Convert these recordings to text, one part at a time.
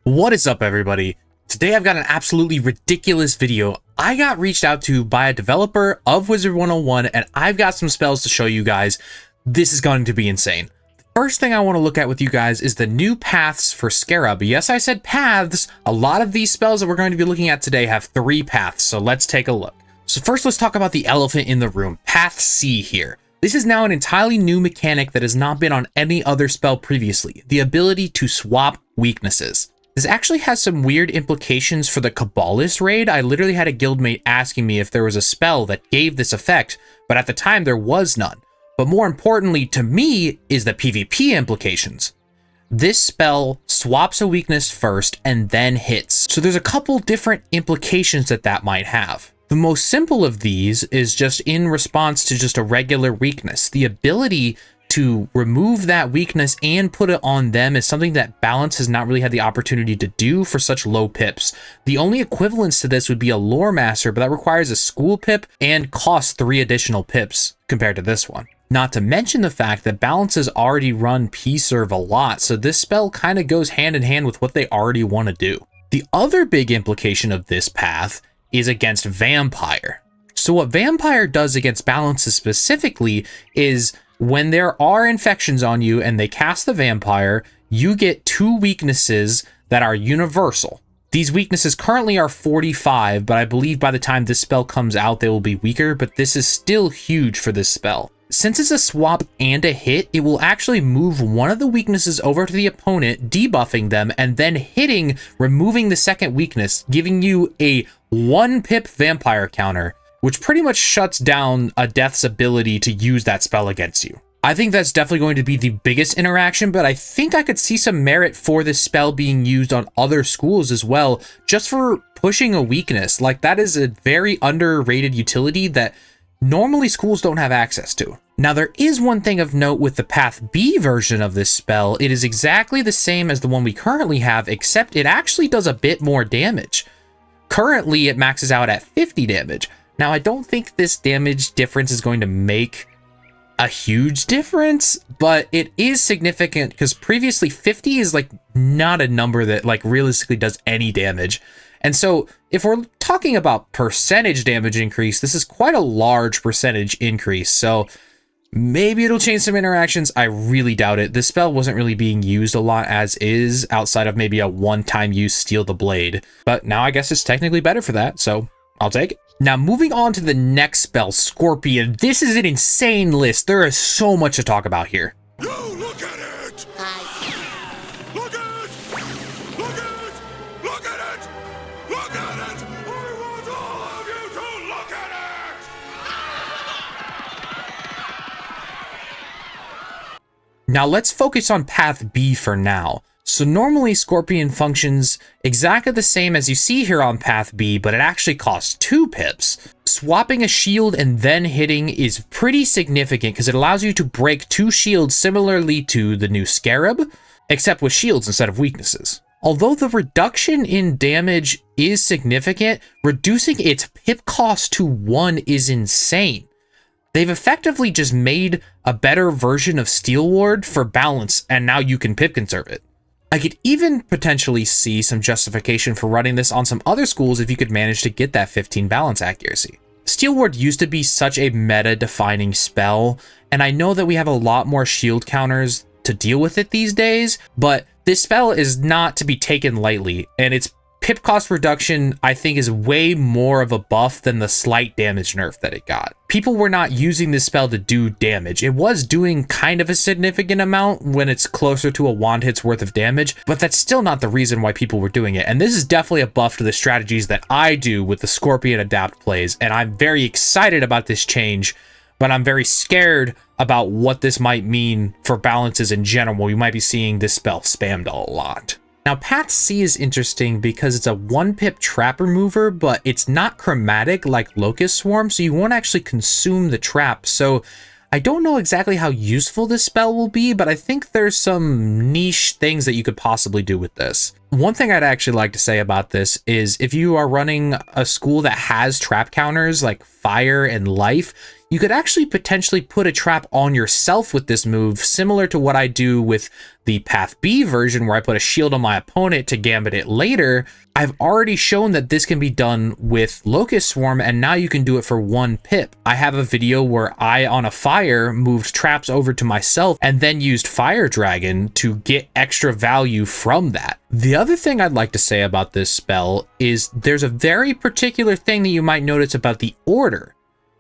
What is up, everybody? Today I've got an absolutely ridiculous video. I got reached out to by a developer of Wizard 101 and I've got some spells to show you guys. This is going to be insane. The first thing I want to look at with you guys is the new paths for Scarab. Yes, I said paths. A lot of these spells that we're going to be looking at today have 3 paths, so let's take a look. So first, let's talk about the elephant in the room, Path C here. This is now an entirely new mechanic that has not been on any other spell previously, the ability to swap weaknesses. This actually has some weird implications for the Kabbalist raid. I literally had a guildmate asking me if there was a spell that gave this effect, but at the time there was none. But more importantly to me is the PvP implications. This spell swaps a weakness first and then hits. So there's a couple different implications that might have. The most simple of these is just in response to just a regular weakness. The ability to remove that weakness and put it on them is something that Balance has not really had the opportunity to do for such low pips. The only equivalence to this would be a Lore Master, but that requires a school pip and costs 3 additional pips compared to this one. Not to mention the fact that Balance has already run P-Serve a lot, so this spell kind of goes hand in hand with what they already want to do. The other big implication of this path is against Vampire. So what Vampire does against Balances specifically is when there are infections on you and they cast the Vampire, you get 2 weaknesses that are universal. These weaknesses currently are 45, but I believe by the time this spell comes out, they will be weaker, but this is still huge for this spell. Since it's a swap and a hit, it will actually move one of the weaknesses over to the opponent, debuffing them, and then hitting, removing the second weakness, giving you a 1-pip Vampire counter, which pretty much shuts down a Death's ability to use that spell against you. I think that's definitely going to be the biggest interaction, but I think I could see some merit for this spell being used on other schools as well, just for pushing a weakness. Like, that is a very underrated utility that normally schools don't have access to. Now, there is one thing of note with the Path B version of this spell. It is exactly the same as the one we currently have, except it actually does a bit more damage. Currently, it maxes out at 50 damage. Now, I don't think this damage difference is going to make a huge difference, but it is significant because previously 50 is like not a number that like realistically does any damage. And so if we're talking about percentage damage increase, this is quite a large percentage increase. So maybe it'll change some interactions. I really doubt it. This spell wasn't really being used a lot as is, outside of maybe a one-time use Steal the Blade. But now I guess it's technically better for that, so I'll take it. Now, moving on to the next spell, Scorpion. This is an insane list. There is so much to talk about here. Yo, look at it! Look at it! Look at it! Look at it! Look at it! I want all of you to look at it! Now, let's focus on Path B for now. So normally Scorpion functions exactly the same as you see here on Path B, but it actually costs 2 pips. Swapping a shield and then hitting is pretty significant because it allows you to break 2 shields similarly to the new Scarab, except with shields instead of weaknesses. Although the reduction in damage is significant, reducing its pip cost to 1 is insane. They've effectively just made a better version of Steel Ward for Balance, and now you can pip conserve it. I could even potentially see some justification for running this on some other schools if you could manage to get that 15 balance accuracy. Steel Ward used to be such a meta-defining spell, and I know that we have a lot more shield counters to deal with it these days, but this spell is not to be taken lightly, and its pip cost reduction, I think, is way more of a buff than the slight damage nerf that it got. People were not using this spell to do damage. It was doing kind of a significant amount when it's closer to a wand hit's worth of damage, but that's still not the reason why people were doing it. And this is definitely a buff to the strategies that I do with the Scorpion Adapt plays, and I'm very excited about this change, but I'm very scared about what this might mean for balances in general. We might be seeing this spell spammed a lot. Now, Path C is interesting because it's a 1-pip trap remover, but it's not chromatic like Locus Swarm, so you won't actually consume the trap. So I don't know exactly how useful this spell will be, but I think there's some niche things that you could possibly do with this. One thing I'd actually like to say about this is if you are running a school that has trap counters like fire and life, you could actually potentially put a trap on yourself with this move, similar to what I do with the Path B version where I put a shield on my opponent to gambit it later. I've already shown that this can be done with Locus Swarm, and now you can do it for 1 pip. I have a video where I, on a fire, moved traps over to myself and then used Fire Dragon to get extra value from that. The other thing I'd like to say about this spell is there's a very particular thing that you might notice about the order.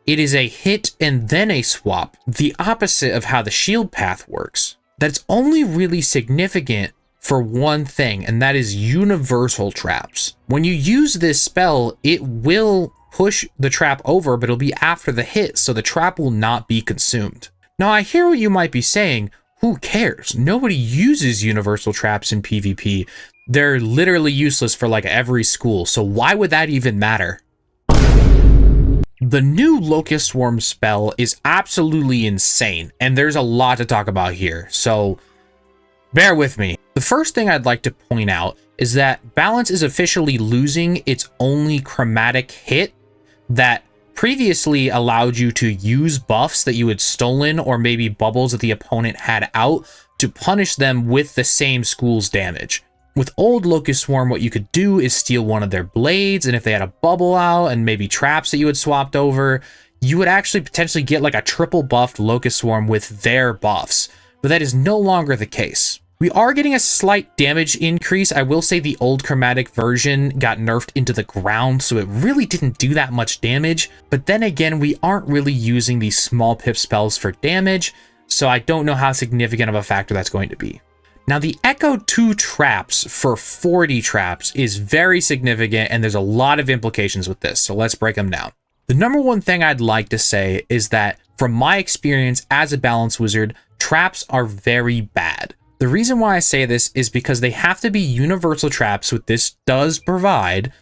It is a hit and then a swap, the opposite of how the shield path works. That's only really significant for one thing, and that is universal traps. When you use this spell, it will push the trap over, but it'll be after the hit, so the trap will not be consumed. Now, I hear what you might be saying. Who cares? Nobody uses universal traps in PvP. They're literally useless for like every school, so why would that even matter? The new Locus Swarm spell is absolutely insane, and there's a lot to talk about here, so bear with me. The first thing I'd like to point out is that Balance is officially losing its only chromatic hit that previously allowed you to use buffs that you had stolen or maybe bubbles that the opponent had out to punish them with the same school's damage. With old Locus Swarm, what you could do is steal one of their blades, and if they had a bubble out and maybe traps that you had swapped over, you would actually potentially get like a triple buffed Locus Swarm with their buffs, but that is no longer the case. We are getting a slight damage increase. I will say the old chromatic version got nerfed into the ground, so it really didn't do that much damage, but then again, we aren't really using these small pip spells for damage, so I don't know how significant of a factor that's going to be. Now, the Echo 2 traps for 40 traps is very significant, and there's a lot of implications with this, so let's break them down. The number one thing I'd like to say is that, from my experience as a balance wizard, traps are very bad. The reason why I say this is because they have to be universal traps, which this does provide.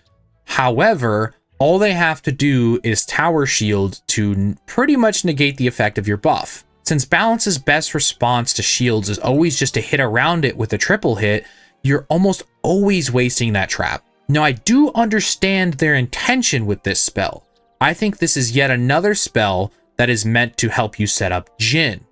However, all they have to do is tower shield to pretty much negate the effect of your buff. Since Balance's best response to shields is always just to hit around it with a triple hit, you're almost always wasting that trap. Now, I do understand their intention with this spell. I think this is yet another spell that is meant to help you set up Jhin.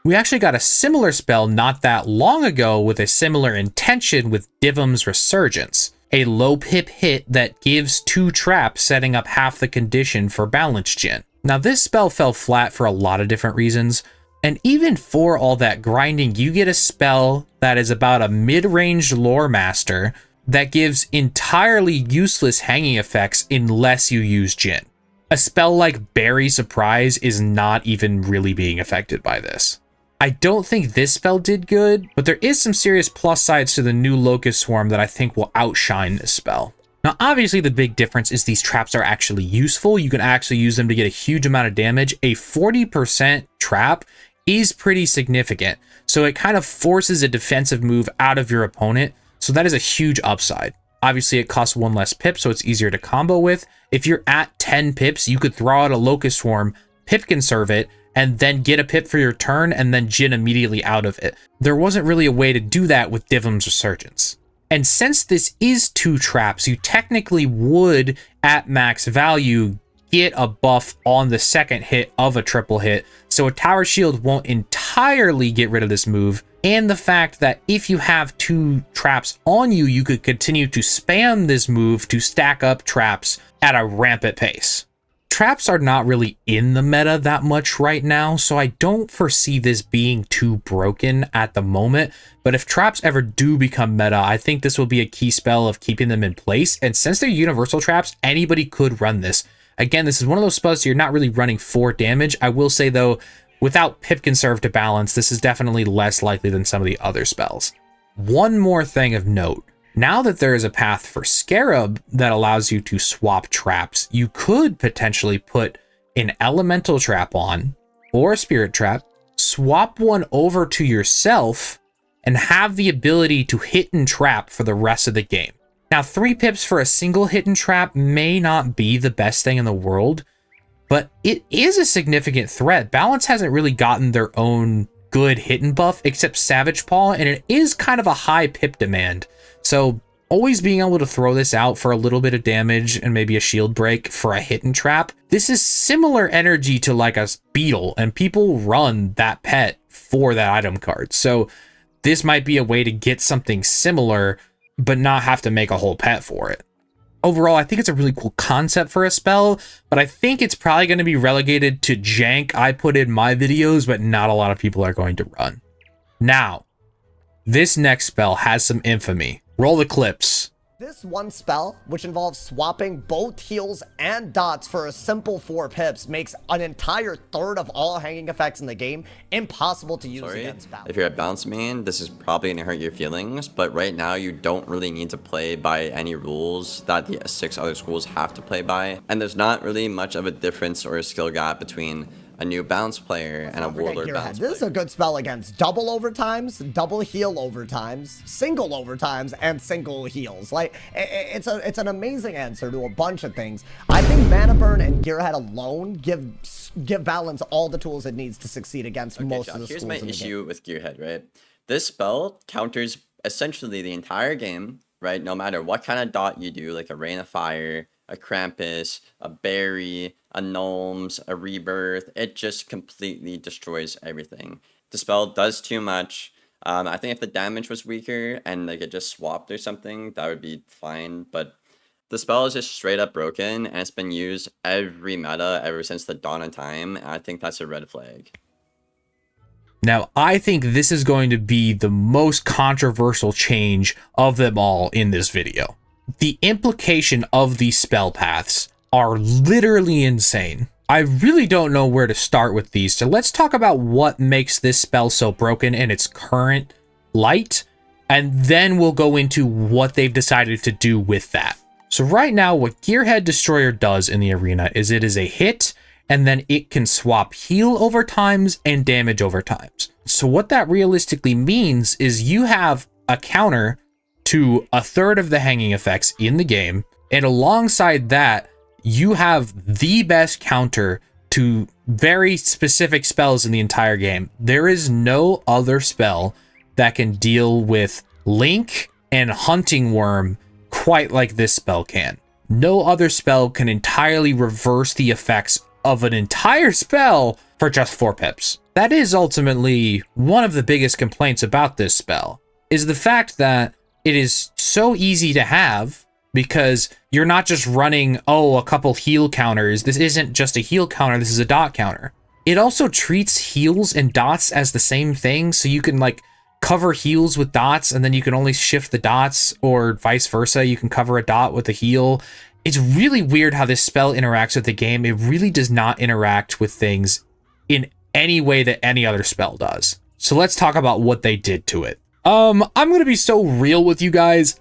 We actually got a similar spell not that long ago with a similar intention with Divum's Resurgence, a low pip hit that gives 2 traps, setting up half the condition for balanced Jhin. Now, this spell fell flat for a lot of different reasons. And even for all that grinding, you get a spell that is about a mid-range lore master that gives entirely useless hanging effects unless you use Jhin. A spell like Berry Surprise is not even really being affected by this. I don't think this spell did good, but there is some serious plus sides to the new Locus Swarm that I think will outshine this spell. Now, obviously, the big difference is these traps are actually useful. You can actually use them to get a huge amount of damage. A 40% trap is pretty significant, so it kind of forces a defensive move out of your opponent, so that is a huge upside. Obviously, it costs 1 less pip, so it's easier to combo with. If you're at 10 pips, you could throw out a Locus Swarm, pip conserve it, and then get a pip for your turn, and then Jhin immediately out of it. There wasn't really a way to do that with Divum's Resurgence. And since this is 2 traps, you technically would, at max value, get a buff on the second hit of a triple hit, so a tower shield won't entirely get rid of this move, and the fact that if you have 2 traps on you, you could continue to spam this move to stack up traps at a rampant pace. Traps are not really in the meta that much right now, so I don't foresee this being too broken at the moment, but if traps ever do become meta, I think this will be a key spell of keeping them in place, and since they're universal traps, anybody could run this. Again, this is one of those spells you're not really running for damage. I will say, though, without pip conserve to balance, this is definitely less likely than some of the other spells. One more thing of note. Now that there is a path for Scarab that allows you to swap traps, you could potentially put an elemental trap on, or a spirit trap, swap one over to yourself, and have the ability to hit and trap for the rest of the game. Now, 3 pips for a single hidden trap may not be the best thing in the world, but it is a significant threat. Balance hasn't really gotten their own good hidden buff except Savage Paw, and it is kind of a high pip demand. So always being able to throw this out for a little bit of damage and maybe a shield break for a hit and trap. This is similar energy to like a beetle, and people run that pet for that item card. So this might be a way to get something similar, but not have to make a whole pet for it. Overall, I think it's a really cool concept for a spell, but I think it's probably going to be relegated to jank I put in my videos, but not a lot of people are going to run. Now, this next spell has some infamy. Roll the clips. This one spell, which involves swapping both heals and dots for a simple 4 pips, makes an entire third of all hanging effects in the game impossible to use against balance. If you're a bounce main, this is probably going to hurt your feelings, but right now you don't really need to play by any rules that the 6 other schools have to play by, and there's not really much of a difference or a skill gap between a new bounce player and a warlord bounce player. This is a good spell against double overtimes, double heal overtimes, single overtimes, and single heals. Like, it's an amazing answer to a bunch of things. I think Mana Burn and Gearhead alone give balance all the tools it needs to succeed against most of the schools in the game. Here's my issue with Gearhead, right? This spell counters essentially the entire game, right? No matter what kind of dot you do, like a Rain of Fire, a Krampus, a Berry, a Gnomes, a Rebirth, it just completely destroys everything. The spell does too much. I think if the damage was weaker and like it just swapped or something, that would be fine, but the spell is just straight up broken, and it's been used every meta ever since the dawn of time, and I think that's a red flag. Now, I think this is going to be the most controversial change of them all in this video. The implication of these spell paths are literally insane. I really don't know where to start with these, so let's talk about what makes this spell so broken in its current light, and then we'll go into what they've decided to do with that. So right now, what Gearhead Destroyer does in the arena is it is a hit, and then it can swap heal over times and damage over times. So what that realistically means is you have a counter to a third of the hanging effects in the game, and alongside that, you have the best counter to very specific spells in the entire game. There is no other spell that can deal with Link and Hunting Worm quite like this spell can. No other spell can entirely reverse the effects of an entire spell for just 4 pips. That is ultimately one of the biggest complaints about this spell, is the fact that it is so easy to have because you're not just running, oh, a couple heal counters. This isn't just a heal counter, this is a dot counter. It also treats heals and dots as the same thing, so you can like cover heals with dots and then you can only shift the dots, or vice versa. You can cover a dot with a heal. It's really weird how this spell interacts with the game. It really does not interact with things in any way that any other spell does. So let's talk about what they did to it. I'm going to be so real with you guys.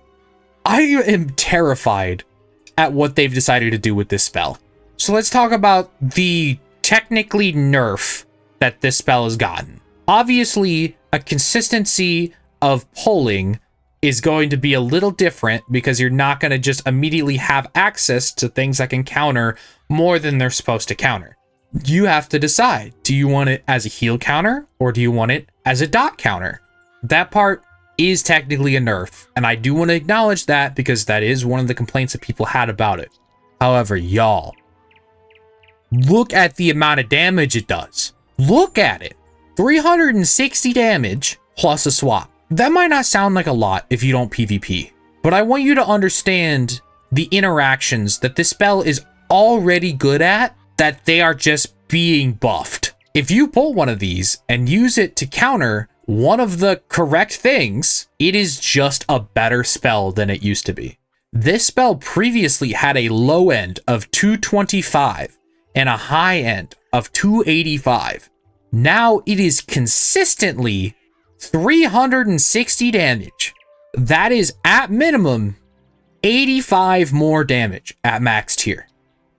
I am terrified at what they've decided to do with this spell. So let's talk about the technically nerf that this spell has gotten. Obviously, a consistency of pulling is going to be a little different because you're not going to just immediately have access to things that can counter more than they're supposed to counter. You have to decide, do you want it as a heal counter or do you want it as a dot counter? That part is technically a nerf, and I do want to acknowledge that because that is one of the complaints that people had about it. However, y'all, look at the amount of damage it does. Look at it. 360 damage plus a swap. That might not sound like a lot if you don't PvP, but I want you to understand the interactions that this spell is already good at, that they are just being buffed. If you pull one of these and use it to counter one of the correct things, it is just a better spell than it used to be. This spell previously had a low end of 225 and a high end of 285. Now it is consistently 360 damage. That is at minimum 85 more damage at max tier.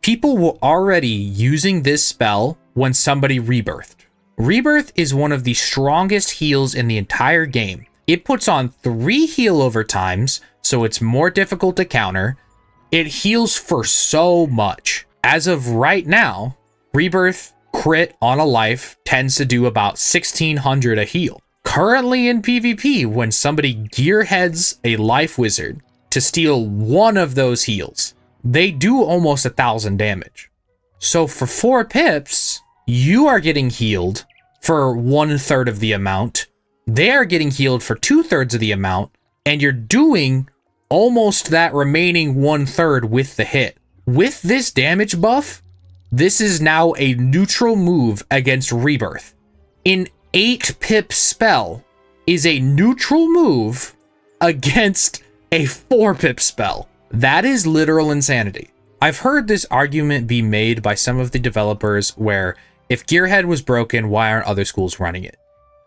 People were already using this spell when somebody rebirthed. Rebirth is one of the strongest heals in the entire game. It puts on 3 heal over times, so it's more difficult to counter. It heals for so much. As of right now, Rebirth crit on a life tends to do about 1600 a heal. Currently in PvP, when somebody gearheads a life wizard, to steal one of those heals. They do almost 1,000 damage. So for 4 pips, you are getting healed for 1/3 of the amount. They are getting healed for 2/3 of the amount, and you're doing almost that remaining 1/3 with the hit. With this damage buff, this is now a neutral move against Rebirth. An 8 pip spell is a neutral move against a 4 pip spell. That is literal insanity. I've heard this argument be made by some of the developers where if Gearhead was broken, why aren't other schools running it?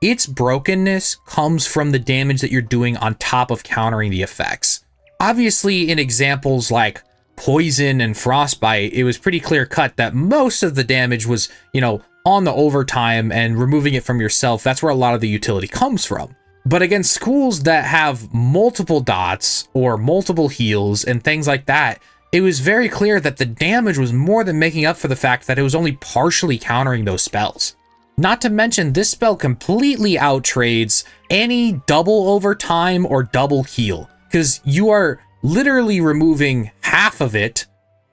Its brokenness comes from the damage that you're doing on top of countering the effects. Obviously, in examples like Poison and Frostbite, it was pretty clear cut that most of the damage was, on the overtime and removing it from yourself. That's where a lot of the utility comes from. But against schools that have multiple dots or multiple heals and things like that, it was very clear that the damage was more than making up for the fact that it was only partially countering those spells. Not to mention, this spell completely outtrades any double overtime or double heal, because you are literally removing half of it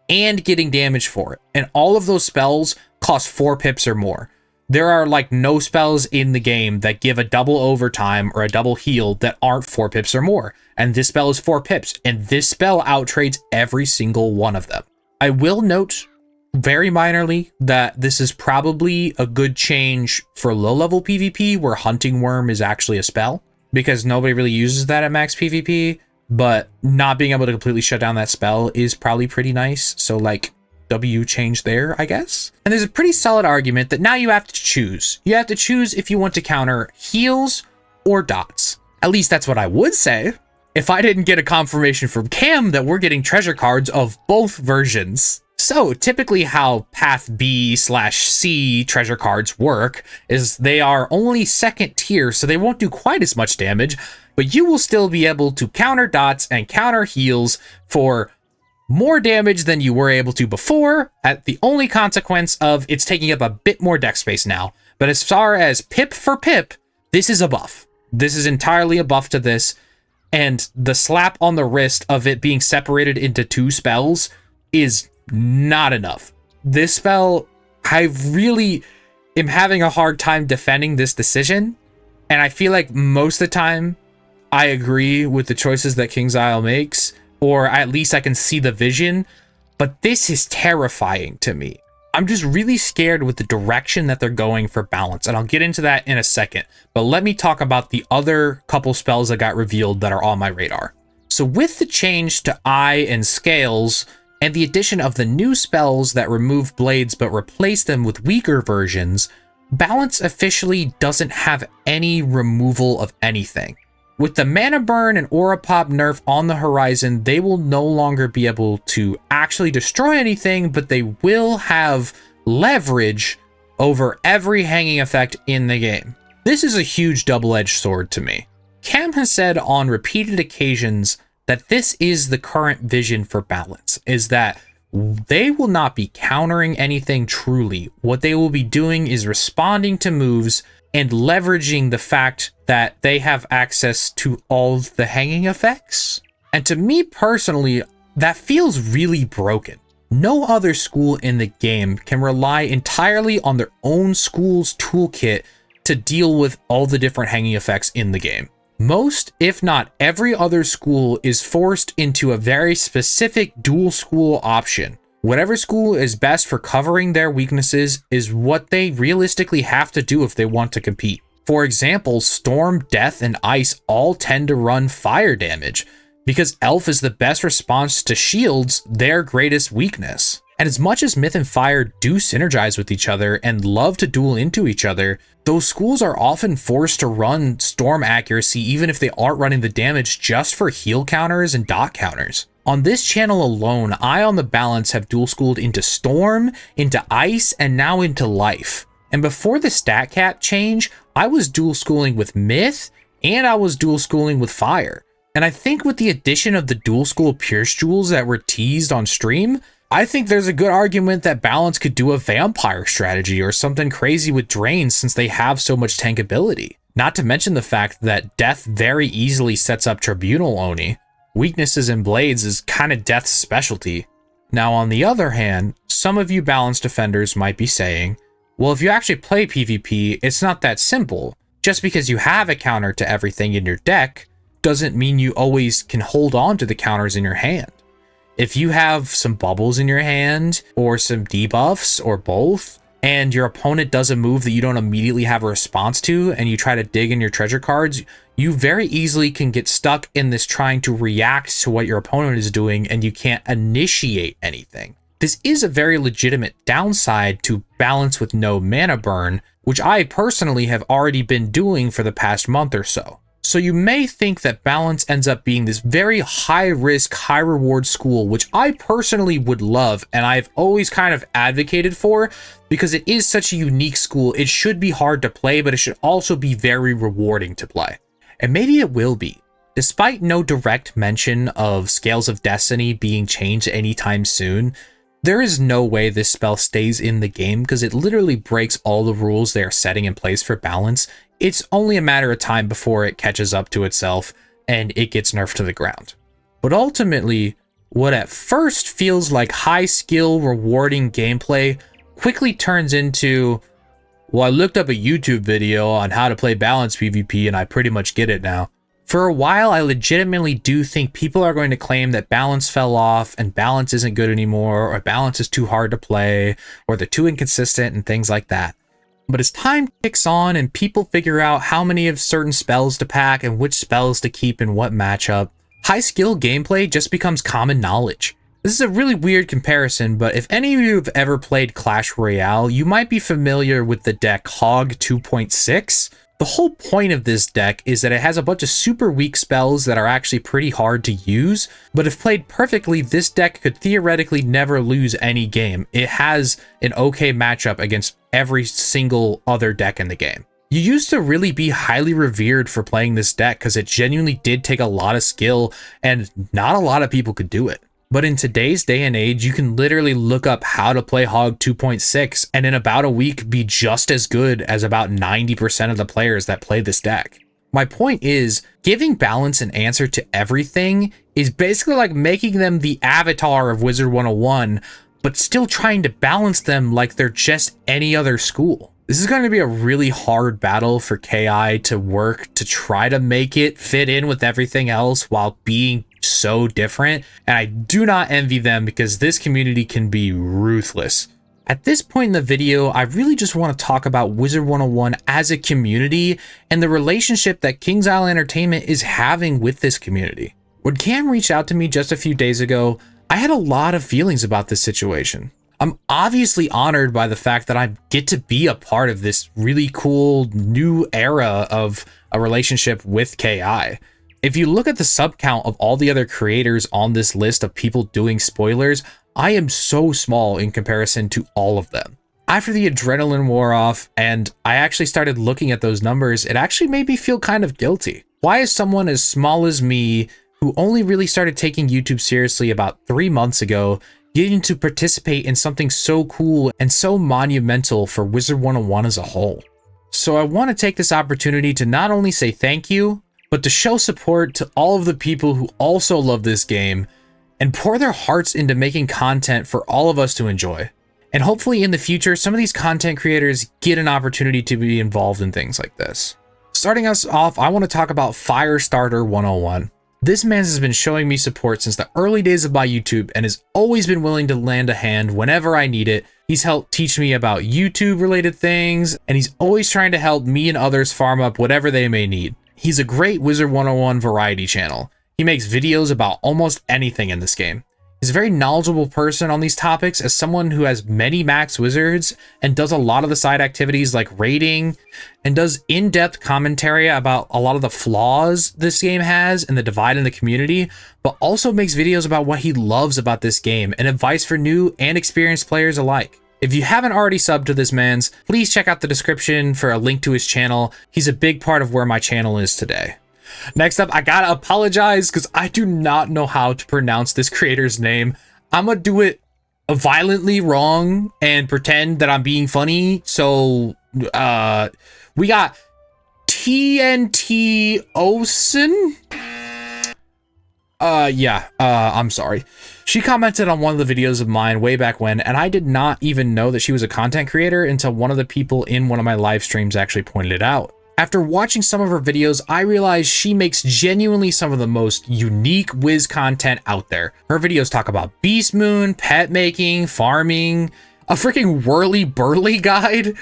and getting damage for it. And all of those spells cost 4 pips or more. There are like no spells in the game that give a double overtime or a double heal that aren't 4 pips or more. And this spell is 4 pips, and this spell outtrades every single one of them. I will note very minorly that this is probably a good change for low level PvP where Hunting Worm is actually a spell, because nobody really uses that at max PvP, but not being able to completely shut down that spell is probably pretty nice. So like, W change there, I guess. And there's a pretty solid argument that now you have to choose. You have to choose if you want to counter heals or dots. At least that's what I would say if I didn't get a confirmation from Cam that we're getting treasure cards of both versions. So typically how Path B/C treasure cards work is they are only 2nd tier, so they won't do quite as much damage, but you will still be able to counter dots and counter heals for more damage than you were able to before, at the only consequence of it's taking up a bit more deck space now. But as far as pip for pip, this is a buff. This is entirely a buff to this, and the slap on the wrist of it being separated into 2 spells is not enough. This spell, I really am having a hard time defending this decision, and I feel like most of the time I agree with the choices that King's Isle makes, or at least I can see the vision, but this is terrifying to me. I'm just really scared with the direction that they're going for balance, and I'll get into that in a second, but let me talk about the other couple spells that got revealed that are on my radar. So with the change to eye and scales, and the addition of the new spells that remove blades but replace them with weaker versions, balance officially doesn't have any removal of anything. With the mana burn and aura pop nerf on the horizon, they will no longer be able to actually destroy anything, but they will have leverage over every hanging effect in the game. This is a huge double-edged sword to me. Cam has said on repeated occasions that this is the current vision for balance, is that they will not be countering anything truly. What they will be doing is responding to moves and leveraging the fact that they have access to all the hanging effects. And to me personally, that feels really broken. No other school in the game can rely entirely on their own school's toolkit to deal with all the different hanging effects in the game. Most, if not every other school, is forced into a very specific dual school option. Whatever school is best for covering their weaknesses is what they realistically have to do if they want to compete. For example, Storm, Death, and Ice all tend to run fire damage, because Elf is the best response to shields, their greatest weakness. And as much as Myth and Fire do synergize with each other and love to duel into each other, those schools are often forced to run Storm accuracy even if they aren't running the damage just for heal counters and dot counters. On this channel alone, I on the balance have dual schooled into Storm, into Ice, and now into Life. And before the stat cap change, I was dual schooling with Myth, and I was dual schooling with Fire. And I think with the addition of the dual school Pierce Jewels that were teased on stream, I think there's a good argument that balance could do a vampire strategy or something crazy with drains since they have so much tankability. Not to mention the fact that Death very easily sets up Tribunal Oni, weaknesses and blades is kind of Death's specialty. Now, on the other hand, some of you balanced defenders might be saying, well, if you actually play PvP, it's not that simple. Just because you have a counter to everything in your deck doesn't mean you always can hold on to the counters in your hand. If you have some bubbles in your hand, or some debuffs, or both, and your opponent does a move that you don't immediately have a response to, and you try to dig in your treasure cards, you very easily can get stuck in this trying to react to what your opponent is doing, and you can't initiate anything. This is a very legitimate downside to balance with no mana burn, which I personally have already been doing for the past month or so. So you may think that balance ends up being this very high risk, high reward school, which I personally would love, and I've always kind of advocated for, because it is such a unique school. It should be hard to play, but it should also be very rewarding to play. And maybe it will be. Despite no direct mention of Scales of Destiny being changed anytime soon, there is no way this spell stays in the game because it literally breaks all the rules they are setting in place for balance. It's only a matter of time before it catches up to itself and it gets nerfed to the ground. But ultimately, what at first feels like high skill, rewarding gameplay quickly turns into, well, I looked up a YouTube video on how to play balanced PvP and I pretty much get it now. For a while, I legitimately do think people are going to claim that balance fell off and balance isn't good anymore, or balance is too hard to play, or they're too inconsistent and things like that. But as time ticks on and people figure out how many of certain spells to pack and which spells to keep in what matchup, high skill gameplay just becomes common knowledge. This is a really weird comparison, but if any of you have ever played Clash Royale, you might be familiar with the deck Hog 2.6. The whole point of this deck is that it has a bunch of super weak spells that are actually pretty hard to use, but if played perfectly, this deck could theoretically never lose any game. It has an okay matchup against every single other deck in the game. You used to really be highly revered for playing this deck because it genuinely did take a lot of skill and not a lot of people could do it. But in today's day and age, you can literally look up how to play Hog 2.6 and in about a week be just as good as about 90% of the players that play this deck. My point is, giving balance an answer to everything is basically like making them the avatar of Wizard 101, but still trying to balance them like they're just any other school. This is going to be a really hard battle for KI to work to try to make it fit in with everything else while being so different, and I do not envy them because this community can be ruthless. At this point in the video, I really just want to talk about Wizard 101 as a community and the relationship that Kings Isle Entertainment is having with this community. When Cam reached out to me just a few days ago, I had a lot of feelings about this situation. I'm obviously honored by the fact that I get to be a part of this really cool new era of a relationship with KI. If you look at the sub count of all the other creators on this list of people doing spoilers, I am so small in comparison to all of them. After the adrenaline wore off and I actually started looking at those numbers, it actually made me feel kind of guilty. Why is someone as small as me, who only really started taking YouTube seriously about 3 months ago, getting to participate in something so cool and so monumental for Wizard 101 as a whole? So I want to take this opportunity to not only say thank you, but to show support to all of the people who also love this game and pour their hearts into making content for all of us to enjoy. And hopefully in the future, some of these content creators get an opportunity to be involved in things like this. Starting us off, I want to talk about Firestarter 101. This man has been showing me support since the early days of my YouTube and has always been willing to lend a hand whenever I need it. He's helped teach me about YouTube related things, and he's always trying to help me and others farm up whatever they may need. He's a great Wizard 101 variety channel. He makes videos about almost anything in this game. He's a very knowledgeable person on these topics as someone who has many max wizards and does a lot of the side activities like raiding and does in-depth commentary about a lot of the flaws this game has and the divide in the community, but also makes videos about what he loves about this game and advice for new and experienced players alike. If you haven't already subbed to this man's, please check out the description for a link to his channel. He's a big part of where my channel is today. Next up, I gotta apologize because I do not know how to pronounce this creator's name. I'm gonna do it violently wrong and pretend that I'm being funny. So, we got TNToen. I'm sorry. She commented on one of the videos of mine way back when, and I did not even know that she was a content creator until one of the people in one of my live streams actually pointed it out. After watching some of her videos, I realized she makes genuinely some of the most unique Wiz content out there. Her videos talk about Beast Moon, pet making, farming, a freaking whirly burly guide.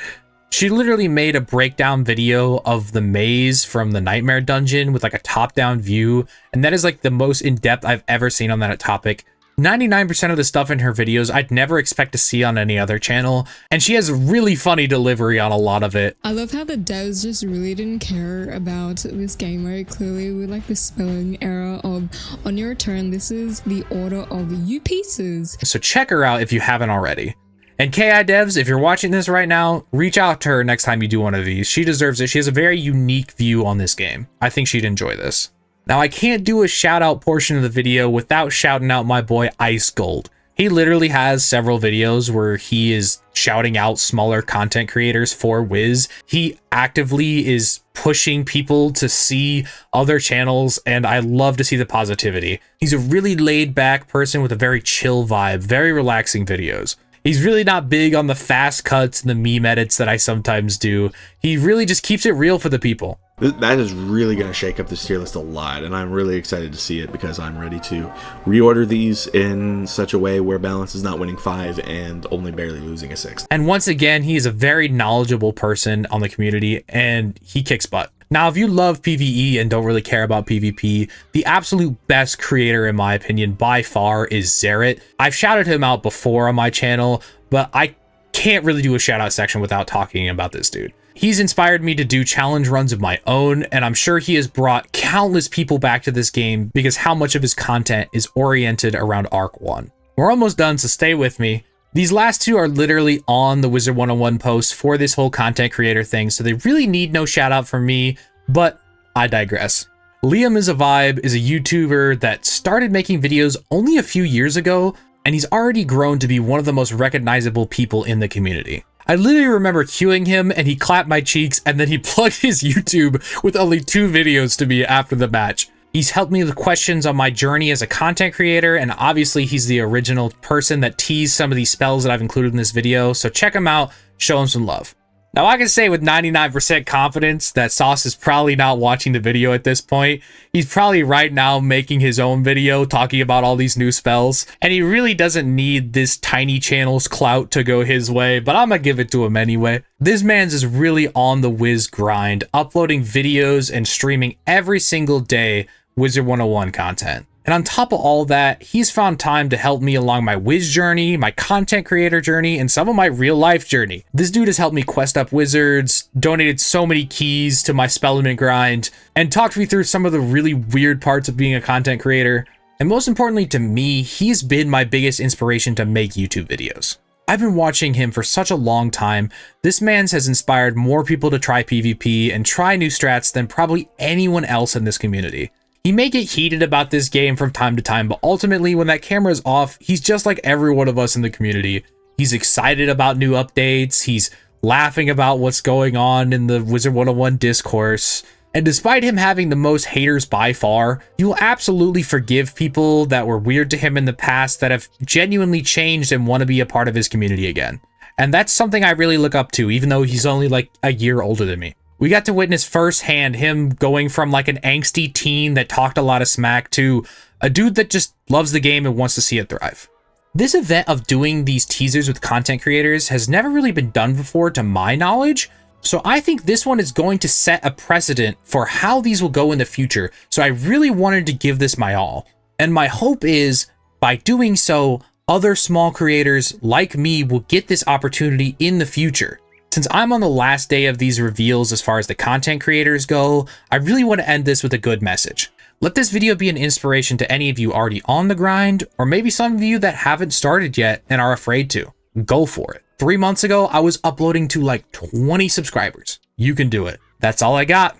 She literally made a breakdown video of the maze from the Nightmare Dungeon with like a top-down view, and that is like the most in-depth I've ever seen on that topic. 99% of the stuff in her videos I'd never expect to see on any other channel, and she has really funny delivery on a lot of it. I love how the devs just really didn't care about this game very clearly with like the spelling error of on your turn, this is the order of U pieces. So check her out if you haven't already. And KI devs, if you're watching this right now, reach out to her next time you do one of these. She deserves it. She has a very unique view on this game. I think she'd enjoy this. Now, I can't do a shout out portion of the video without shouting out my boy IceGold. He literally has several videos where he is shouting out smaller content creators for Wiz. He actively is pushing people to see other channels, and I love to see the positivity. He's a really laid back person with a very chill vibe, very relaxing videos. He's really not big on the fast cuts and the meme edits that I sometimes do. He really just keeps it real for the people. That is really going to shake up this tier list a lot, and I'm really excited to see it because I'm ready to reorder these in such a way where balance is not winning 5 and only barely losing a 6. And once again, he is a very knowledgeable person on the community, and he kicks butt. Now, if you love PvE and don't really care about PvP, the absolute best creator, in my opinion, by far is Xerath. I've shouted him out before on my channel, but I can't really do a shout out section without talking about this dude. He's inspired me to do challenge runs of my own, and I'm sure he has brought countless people back to this game because how much of his content is oriented around Arc 1. We're almost done, so stay with me. These last two are literally on the Wizard 101 post for this whole content creator thing, so they really need no shout out from me, but I digress. Liam is a Vibe is a YouTuber that started making videos only a few years ago, and he's already grown to be one of the most recognizable people in the community. I literally remember cueing him and he clapped my cheeks and then he plugged his YouTube with only 2 videos to me after the match. He's helped me with questions on my journey as a content creator, and obviously he's the original person that teased some of these spells that I've included in this video, so check him out, show him some love. Now, I can say with 99% confidence that Sauce is probably not watching the video at this point. He's probably right now making his own video talking about all these new spells, and he really doesn't need this tiny channel's clout to go his way, but I'm gonna give it to him anyway. This man's is really on the Wiz grind, uploading videos and streaming every single day Wizard 101 content. And on top of all that, he's found time to help me along my Wiz journey, my content creator journey, and some of my real life journey. This dude has helped me quest up wizards, donated so many keys to my Spellman grind, and talked me through some of the really weird parts of being a content creator. And most importantly to me, he's been my biggest inspiration to make YouTube videos. I've been watching him for such a long time. This man's has inspired more people to try PvP and try new strats than probably anyone else in this community. He may get heated about this game from time to time, but ultimately when that camera is off, he's just like every one of us in the community. He's excited about new updates. He's laughing about what's going on in the Wizard 101 discourse. And despite him having the most haters by far, he will absolutely forgive people that were weird to him in the past that have genuinely changed and want to be a part of his community again. And that's something I really look up to, even though he's only like a year older than me. We got to witness firsthand him going from like an angsty teen that talked a lot of smack to a dude that just loves the game and wants to see it thrive. This event of doing these teasers with content creators has never really been done before to my knowledge, so I think this one is going to set a precedent for how these will go in the future, so I really wanted to give this my all. And my hope is, by doing so, other small creators like me will get this opportunity in the future. Since I'm on the last day of these reveals as far as the content creators go, I really want to end this with a good message. Let this video be an inspiration to any of you already on the grind, or maybe some of you that haven't started yet and are afraid to. Go for it. 3 months ago, I was uploading to like 20 subscribers. You can do it. That's all I got.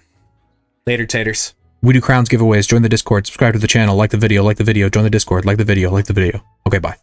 Later, taters. We do crowns giveaways. Join the Discord. Subscribe to the channel. Like the video. Join the Discord. Like the video. Okay, bye.